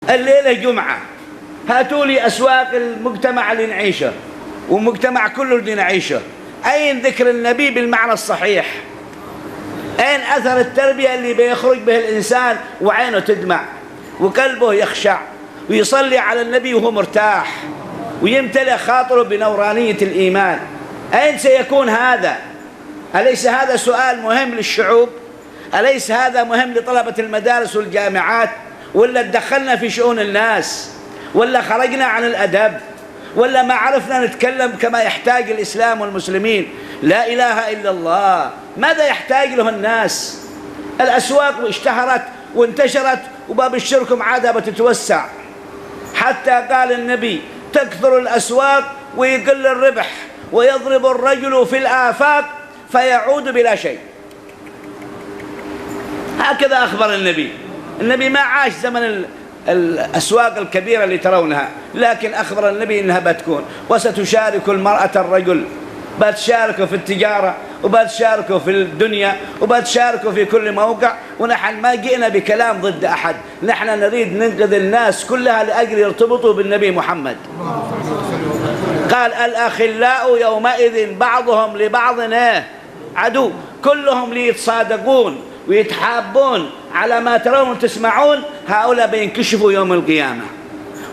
الليلة جمعة، هاتوا لي أسواق المجتمع اللي نعيشه ومجتمع كله اللي نعيشه، أين ذكر النبي بالمعنى الصحيح؟ أين أثر التربية اللي بيخرج به الإنسان وعينه تدمع وقلبه يخشع ويصلي على النبي وهو مرتاح ويمتلئ خاطره بنورانية الإيمان؟ أين سيكون هذا؟ أليس هذا سؤال مهم للشعوب؟ أليس هذا مهم لطلبة المدارس والجامعات؟ ولا تدخلنا في شؤون الناس؟ ولا خرجنا عن الأدب؟ ولا ما عرفنا نتكلم كما يحتاج الإسلام والمسلمين؟ لا إله إلا الله. ماذا يحتاج له الناس؟ الأسواق اشتهرت وانتشرت وباب الشرك عادة بتتوسع، حتى قال النبي تكثر الأسواق ويقل الربح ويضرب الرجل في الآفاق فيعود بلا شيء. هكذا أخبر النبي. النبي ما عاش زمن الأسواق الكبيرة اللي ترونها، لكن أخبر النبي إنها بتكون، وستشارك المرأة الرجل، بتشاركوا في التجارة وبتشاركوا في الدنيا وبتشاركوا في كل موقع. ونحن ما جئنا بكلام ضد أحد، نحن نريد ننقذ الناس كلها لأجل يرتبطوا بالنبي محمد. قال الأخلاء يومئذ بعضهم لبعض عدو، كلهم ليتصادقون ويتحابون على ما ترون وتسمعون. هؤلاء بينكشفوا يوم القيامة،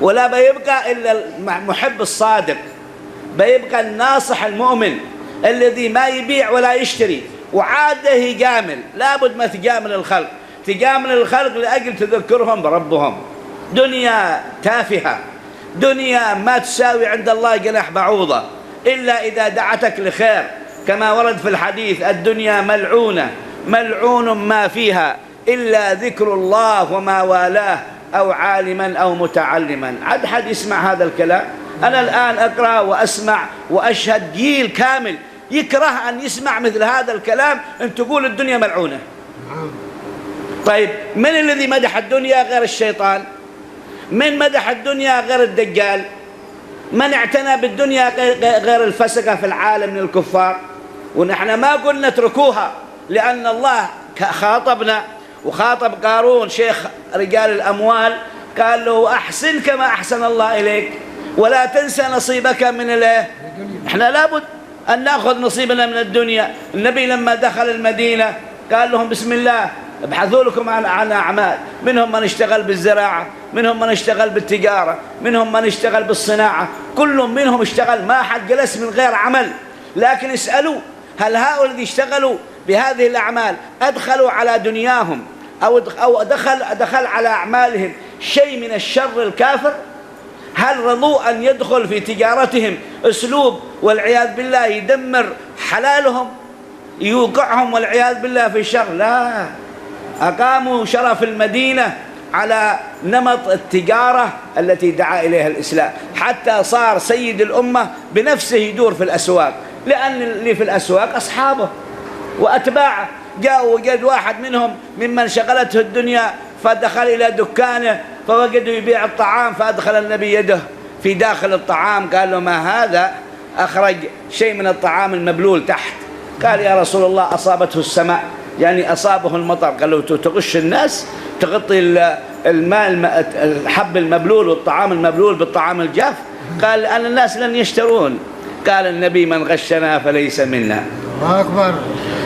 ولا بيبقى إلا المحب الصادق، بيبقى الناصح المؤمن الذي ما يبيع ولا يشتري وعاده يجامل. لابد ما تجامل الخلق، تجامل الخلق لأجل تذكرهم بربهم. دنيا تافهة، دنيا ما تساوي عند الله جناح بعوضة إلا إذا دعتك لخير، كما ورد في الحديث الدنيا ملعونة ملعون ما فيها إلا ذكر الله وما والاه أو عالما أو متعلما. عد حد يسمع هذا الكلام؟ أنا الآن أقرأ وأسمع وأشهد جيل كامل يكره أن يسمع مثل هذا الكلام، أن تقول الدنيا ملعونة. طيب من الذي مدح الدنيا غير الشيطان؟ من مدح الدنيا غير الدجال؟ من اعتنى بالدنيا غير الفسقة في العالم من الكفار؟ ونحن ما قلنا اتركوها، لأن الله خاطبنا وخاطب قارون شيخ رجال الأموال، قال له أحسن كما أحسن الله إليك ولا تنسى نصيبك من الله. احنا لابد أن نأخذ نصيبنا من الدنيا. النبي لما دخل المدينة قال لهم بسم الله ابحثوا لكم عن أعمال، منهم من اشتغل بالزراعة، منهم من اشتغل بالتجارة، منهم من اشتغل بالصناعة، كل منهم اشتغل، ما حد جلس من غير عمل. لكن اسألوا هل هؤلاء الذين اشتغلوا بهذه الأعمال أدخلوا على دنياهم أو دخل على أعمالهم شيء من الشر الكافر؟ هل رضوا أن يدخل في تجارتهم أسلوب والعياذ بالله يدمر حلالهم يوقعهم والعياذ بالله في الشر؟ لا، أقاموا شرف المدينة على نمط التجارة التي دعا إليها الإسلام، حتى صار سيد الأمة بنفسه يدور في الأسواق، لأن اللي في الأسواق أصحابه وأتباعه. جاءوا وجد واحد منهم ممن شغلته الدنيا فدخل إلى دكانه فوجدوا يبيع الطعام، فأدخل النبي يده في داخل الطعام، قال له ما هذا؟ أخرج شيء من الطعام المبلول تحت. قال يا رسول الله أصابته السماء، يعني أصابه المطر. قال له تغش الناس، تغطي المال الحب المبلول والطعام المبلول بالطعام الجاف؟ قال أن الناس لن يشترون. قال النبي من غشنا فليس منا. الله أكبر.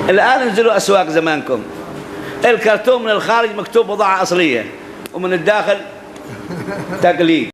الآن انزلوا أسواق زمانكم، الكرتون من الخارج مكتوب بضاعة أصلية ومن الداخل تقليد.